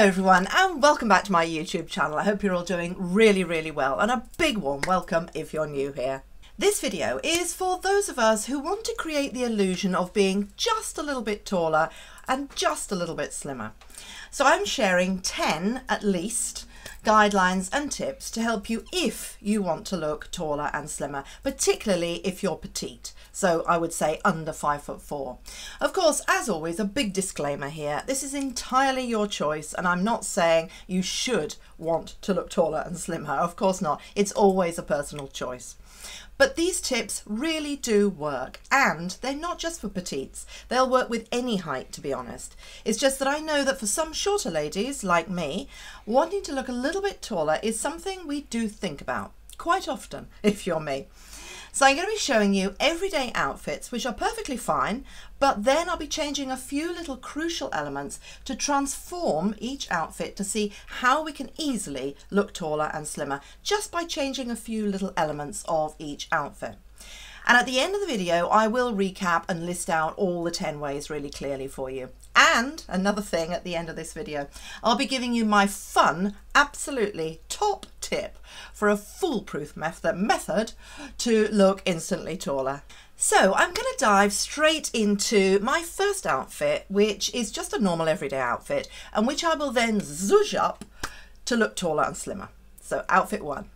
Hello everyone and welcome back to my YouTube channel. I hope you're all doing really well, and a big warm welcome if you're new here. This video is for those of us who want to create the illusion of being just a little bit taller and just a little bit slimmer. So I'm sharing 10 at least guidelines and tips to help you if you want to look taller and slimmer, particularly if you're petite. So I would say under 5'4". Of course, as always, a big disclaimer here. This is entirely your choice, and I'm not saying you should want to look taller and slimmer. Of course not. It's always a personal choice. But these tips really do work, and they're not just for petites. They'll work with any height, to be honest. It's just that I know that for some shorter ladies, like me, wanting to look a little bit taller is something we do think about quite often, if you're me. So I'm going to be showing you everyday outfits, which are perfectly fine, but then I'll be changing a few little crucial elements to transform each outfit to see how we can easily look taller and slimmer just by changing a few little elements of each outfit. And at the end of the video, I will recap and list out all the 10 ways really clearly for you. And another thing at the end of this video, I'll be giving you my fun, absolutely top tip for a foolproof method to look instantly taller. So I'm going to dive straight into my first outfit, which is just a normal everyday outfit, and which I will then zhuzh up to look taller and slimmer. So outfit 1.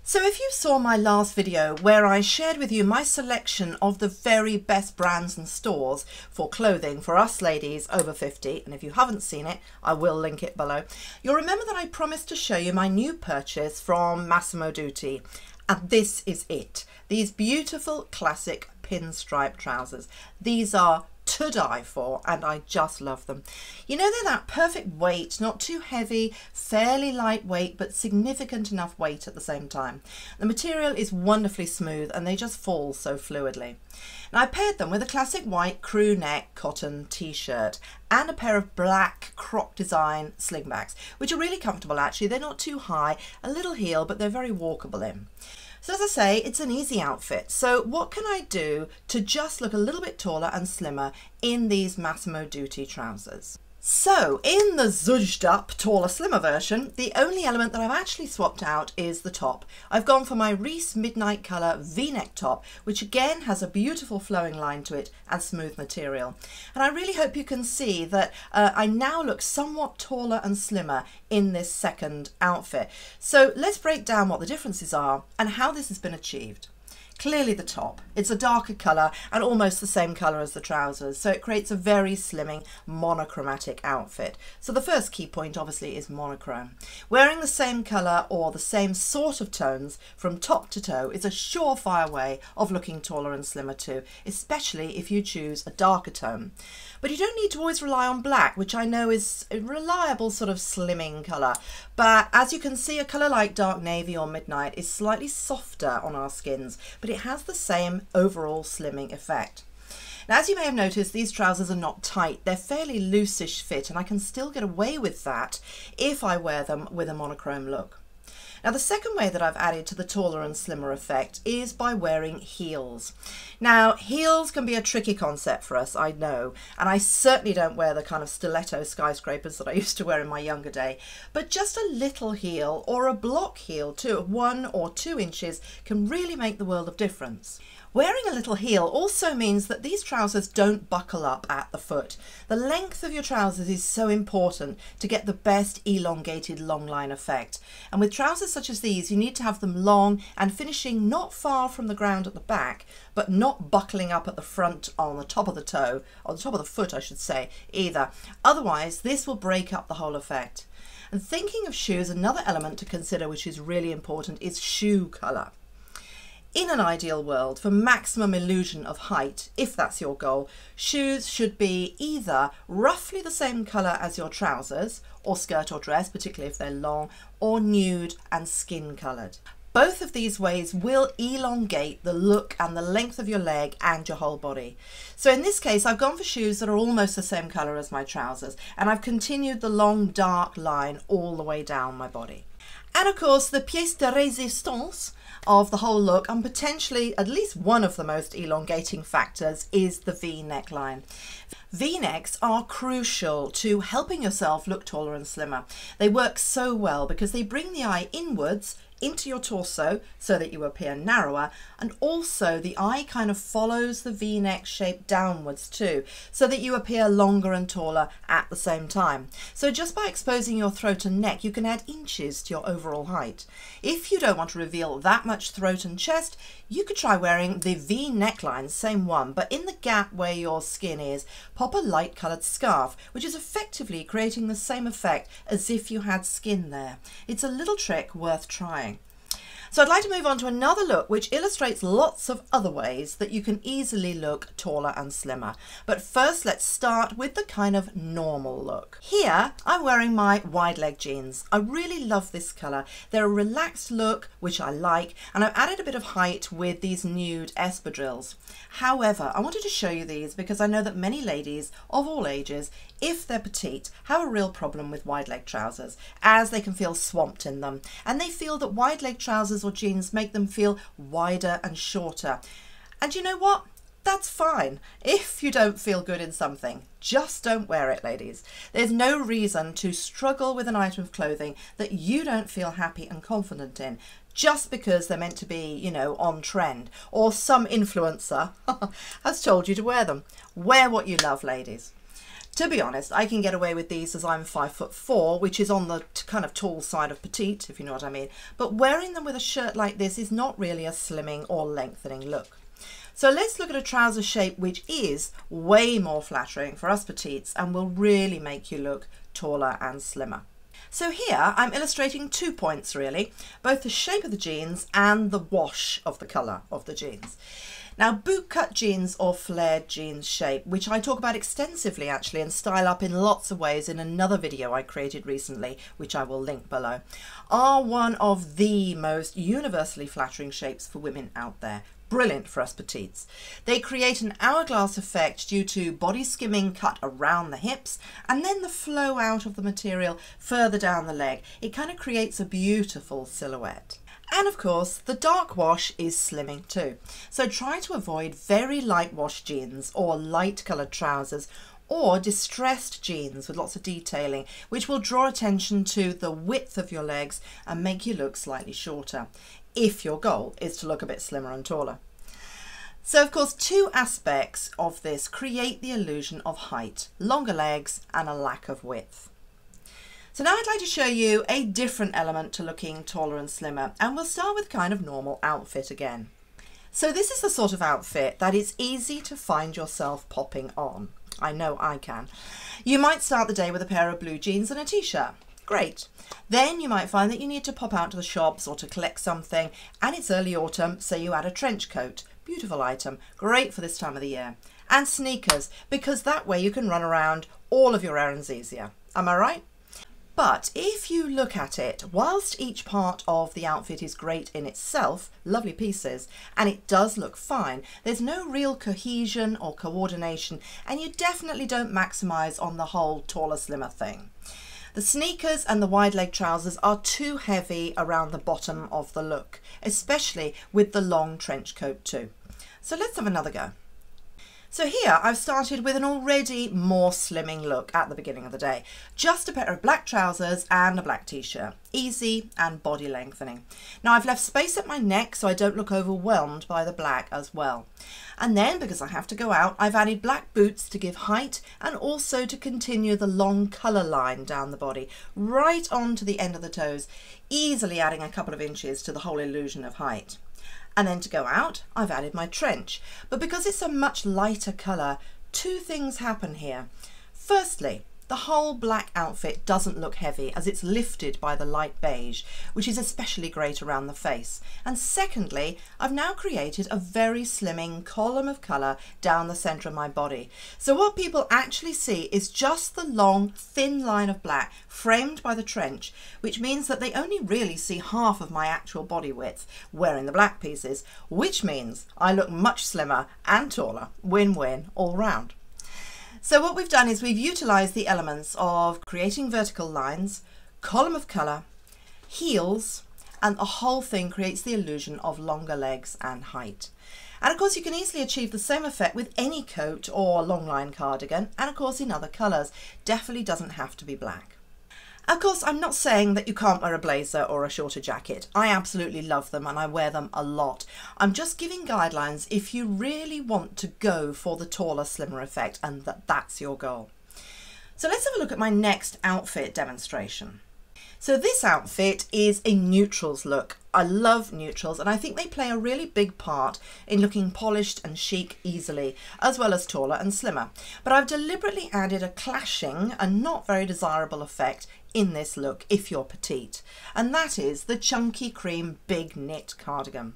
So if you saw my last video where I shared with you my selection of the very best brands and stores for clothing for us ladies over 50, and if you haven't seen it, I will link it below, you'll remember that I promised to show you my new purchase from Massimo Dutti, and this is it. These beautiful classic pinstripe trousers. These are to die for, and I just love them. You know, they're that perfect weight, not too heavy, fairly lightweight, but significant enough weight at the same time. The material is wonderfully smooth and they just fall so fluidly. Now I paired them with a classic white crew neck cotton t-shirt and a pair of black crop design slingbacks, which are really comfortable actually. They're not too high, a little heel, but they're very walkable in. So as I say, it's an easy outfit. So what can I do to just look a little bit taller and slimmer in these Massimo Dutti trousers? So in the zhuzhed up taller slimmer version, the only element that I've actually swapped out is the top. I've gone for my Reese Midnight Colour V-neck top, which again has a beautiful flowing line to it and smooth material. And I really hope you can see that I now look somewhat taller and slimmer in this second outfit. So let's break down what the differences are and how this has been achieved. Clearly the top. It's a darker colour and almost the same colour as the trousers, so it creates a very slimming monochromatic outfit. So the first key point obviously is monochrome. Wearing the same colour or the same sort of tones from top to toe is a surefire way of looking taller and slimmer too, especially if you choose a darker tone. But you don't need to always rely on black, which I know is a reliable sort of slimming colour. But as you can see, a colour like dark navy or midnight is slightly softer on our skins, but it has the same overall slimming effect. Now, as you may have noticed, these trousers are not tight. They're fairly loosish fit, and I can still get away with that if I wear them with a monochrome look. Now, the second way that I've added to the taller and slimmer effect is by wearing heels. Now, heels can be a tricky concept for us, I know, and I certainly don't wear the kind of stiletto skyscrapers that I used to wear in my younger day, but just a little heel or a block heel too, 1 or 2 inches, can really make the world of difference. Wearing a little heel also means that these trousers don't buckle up at the foot. The length of your trousers is so important to get the best elongated long line effect. And with trousers such as these, you need to have them long and finishing not far from the ground at the back, but not buckling up at the front on the top of the toe, or the top of the foot I should say, either. Otherwise, this will break up the whole effect. And thinking of shoes, another element to consider which is really important is shoe colour. In an ideal world, for maximum illusion of height, if that's your goal, shoes should be either roughly the same colour as your trousers, or skirt or dress, particularly if they're long, or nude and skin coloured. Both of these ways will elongate the look and the length of your leg and your whole body. So in this case, I've gone for shoes that are almost the same colour as my trousers, and I've continued the long dark line all the way down my body. And of course, the pièce de résistance of the whole look, and potentially at least one of the most elongating factors, is the V neckline. V-necks are crucial to helping yourself look taller and slimmer. They work so well because they bring the eye inwards into your torso so that you appear narrower, and also the eye kind of follows the V-neck shape downwards too, so that you appear longer and taller at the same time. So just by exposing your throat and neck, you can add inches to your overall height. If you don't want to reveal that much throat and chest, you could try wearing the V neckline, same one, but in the gap where your skin is, pop a light coloured scarf, which is effectively creating the same effect as if you had skin there. It's a little trick worth trying. So I'd like to move on to another look which illustrates lots of other ways that you can easily look taller and slimmer. But first, let's start with the kind of normal look. Here I'm wearing my wide leg jeans. I really love this colour. They're a relaxed look, which I like, and I've added a bit of height with these nude espadrilles. However, I wanted to show you these because I know that many ladies of all ages, if they're petite, have a real problem with wide leg trousers, as they can feel swamped in them, and they feel that wide leg trousers or jeans make them feel wider and shorter. And you know what? That's fine. If you don't feel good in something, just don't wear it, ladies. There's no reason to struggle with an item of clothing that you don't feel happy and confident in, just because they're meant to be, you know, on trend, or some influencer has told you to wear them. Wear what you love, ladies. To be honest, I can get away with these as I'm 5'4", which is on the kind of tall side of petite, if you know what I mean. But wearing them with a shirt like this is not really a slimming or lengthening look. So let's look at a trouser shape which is way more flattering for us petites and will really make you look taller and slimmer. So here I'm illustrating 2 points really, both the shape of the jeans and the wash of the colour of the jeans. Now, bootcut jeans or flared jeans shape, which I talk about extensively actually and style up in lots of ways in another video I created recently, which I will link below, are one of the most universally flattering shapes for women out there. Brilliant for us petites. They create an hourglass effect due to body skimming cut around the hips and then the flow out of the material further down the leg. It kind of creates a beautiful silhouette. And of course, the dark wash is slimming too. So try to avoid very light wash jeans or light coloured trousers or distressed jeans with lots of detailing, which will draw attention to the width of your legs and make you look slightly shorter, if your goal is to look a bit slimmer and taller. So of course, 2 aspects of this create the illusion of height: longer legs and a lack of width. So now I'd like to show you a different element to looking taller and slimmer, and we'll start with kind of normal outfit again. So this is the sort of outfit that is easy to find yourself popping on. I know I can. You might start the day with a pair of blue jeans and a t-shirt. Great. Then you might find that you need to pop out to the shops or to collect something, and it's early autumn, so you add a trench coat. Beautiful item, great for this time of the year. And sneakers, because that way you can run around all of your errands easier. Am I right? But if you look at it, whilst each part of the outfit is great in itself, lovely pieces, and it does look fine, there's no real cohesion or coordination, and you definitely don't maximise on the whole taller, slimmer thing. The sneakers and the wide leg trousers are too heavy around the bottom of the look, especially with the long trench coat too. So let's have another go. So here I've started with an already more slimming look at the beginning of the day. Just a pair of black trousers and a black t-shirt. Easy and body lengthening. Now I've left space at my neck so I don't look overwhelmed by the black as well. And then, because I have to go out, I've added black boots to give height and also to continue the long colour line down the body, right on to the end of the toes, easily adding a couple of inches to the whole illusion of height. And then to go out, I've added my trench. But because it's a much lighter colour, 2 things happen here. Firstly, the whole black outfit doesn't look heavy as it's lifted by the light beige, which is especially great around the face. And secondly, I've now created a very slimming column of colour down the centre of my body. So what people actually see is just the long, thin line of black framed by the trench, which means that they only really see half of my actual body width wearing the black pieces, which means I look much slimmer and taller. Win-win all round. So what we've done is we've utilised the elements of creating vertical lines, column of colour, heels, and the whole thing creates the illusion of longer legs and height. And of course you can easily achieve the same effect with any coat or long line cardigan, and of course in other colours. Definitely doesn't have to be black. Of course, I'm not saying that you can't wear a blazer or a shorter jacket. I absolutely love them and I wear them a lot. I'm just giving guidelines if you really want to go for the taller, slimmer effect and that's your goal. So let's have a look at my next outfit demonstration. So this outfit is a neutrals look. I love neutrals and I think they play a really big part in looking polished and chic easily, as well as taller and slimmer. But I've deliberately added a clashing and not very desirable effect in this look if you're petite, and that is the chunky cream big knit cardigan.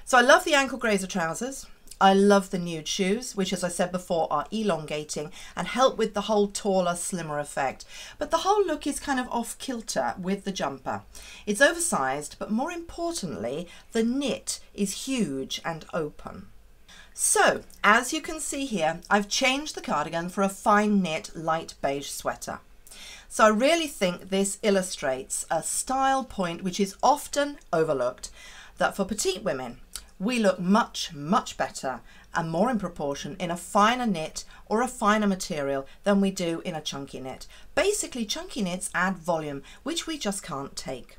So I love the ankle grazer trousers. I love the nude shoes, which as I said before are elongating and help with the whole taller, slimmer effect. But the whole look is kind of off kilter with the jumper. It's oversized, but more importantly, the knit is huge and open. So, as you can see here, I've changed the cardigan for a fine knit light beige sweater. So I really think this illustrates a style point which is often overlooked, that for petite women, we look much, much better and more in proportion in a finer knit or a finer material than we do in a chunky knit. Basically, chunky knits add volume, which we just can't take.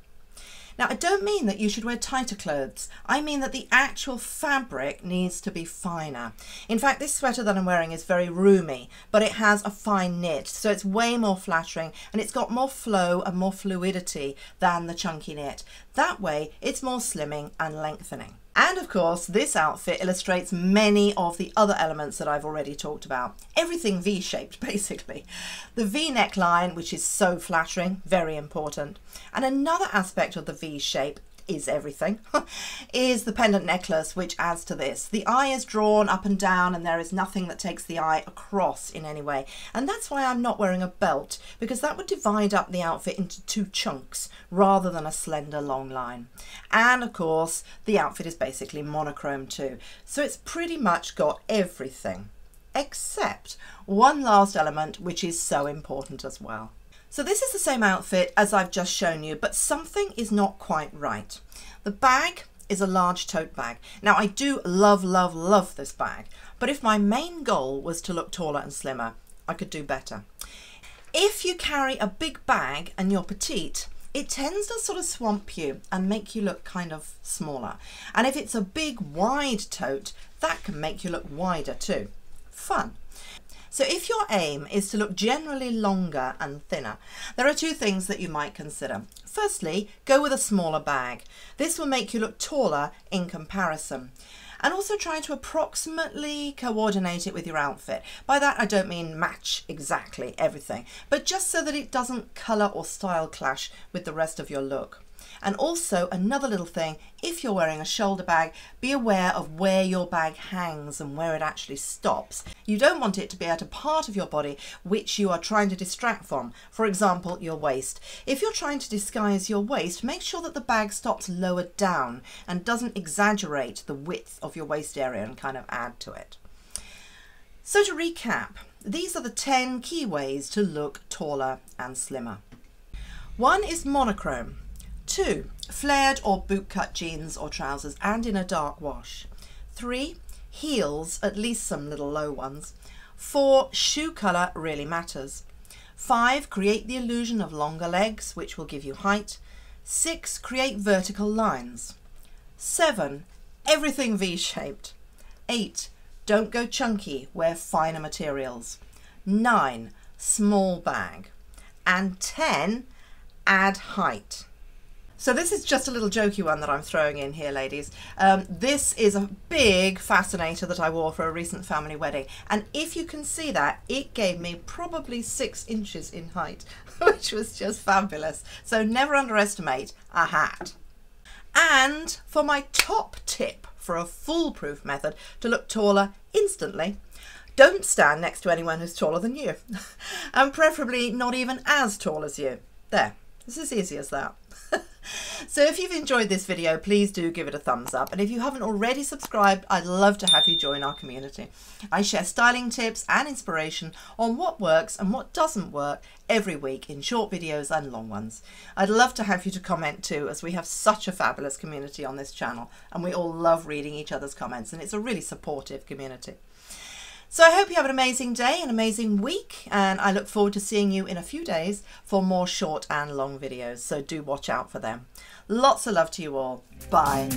Now, I don't mean that you should wear tighter clothes. I mean that the actual fabric needs to be finer. In fact, this sweater that I'm wearing is very roomy, but it has a fine knit, so it's way more flattering and it's got more flow and more fluidity than the chunky knit. That way, it's more slimming and lengthening. And of course, this outfit illustrates many of the other elements that I've already talked about. Everything V-shaped, basically. The V neckline, which is so flattering, very important. And another aspect of the V shape is everything, is the pendant necklace, which adds to this. The eye is drawn up and down and there is nothing that takes the eye across in any way. And that's why I'm not wearing a belt, because that would divide up the outfit into two chunks rather than a slender long line. And of course, the outfit is basically monochrome too. So it's pretty much got everything, except one last element, which is so important as well. So this is the same outfit as I've just shown you, but something is not quite right. The bag is a large tote bag. Now I do love, love, love this bag, but if my main goal was to look taller and slimmer, I could do better. If you carry a big bag and you're petite, it tends to sort of swamp you and make you look kind of smaller. And if it's a big wide tote, that can make you look wider too. Fun. So if your aim is to look generally longer and thinner, there are two things that you might consider. Firstly, go with a smaller bag. This will make you look taller in comparison. And also try to approximately coordinate it with your outfit. By that I don't mean match exactly everything, but just so that it doesn't colour or style clash with the rest of your look. And also another little thing, if you're wearing a shoulder bag, be aware of where your bag hangs and where it actually stops. You don't want it to be at a part of your body which you are trying to distract from. For example, your waist. If you're trying to disguise your waist, make sure that the bag stops lower down and doesn't exaggerate the width of your waist area and kind of add to it. So to recap, these are the 10 key ways to look taller and slimmer. 1 is monochrome. 2, flared or bootcut jeans or trousers and in a dark wash. 3, heels, at least some little low ones. 4, shoe colour really matters. 5, create the illusion of longer legs, which will give you height. 6, create vertical lines. 7, everything V-shaped. 8, don't go chunky, wear finer materials. 9, small bag. And 10, add height. So this is just a little jokey one that I'm throwing in here, ladies. This is a big fascinator that I wore for a recent family wedding. And if you can see that, it gave me probably 6 inches in height, which was just fabulous. So never underestimate a hat. And for my top tip for a foolproof method to look taller instantly, don't stand next to anyone who's taller than you. And preferably not even as tall as you. There, it's as easy as that. So if you've enjoyed this video, please do give it a thumbs up. And if you haven't already subscribed, I'd love to have you join our community. I share styling tips and inspiration on what works and what doesn't work every week in short videos and long ones. I'd love to have you to comment too, as we have such a fabulous community on this channel and we all love reading each other's comments, and it's a really supportive community. So I hope you have an amazing day, an amazing week, and I look forward to seeing you in a few days for more short and long videos. So do watch out for them. Lots of love to you all. Bye.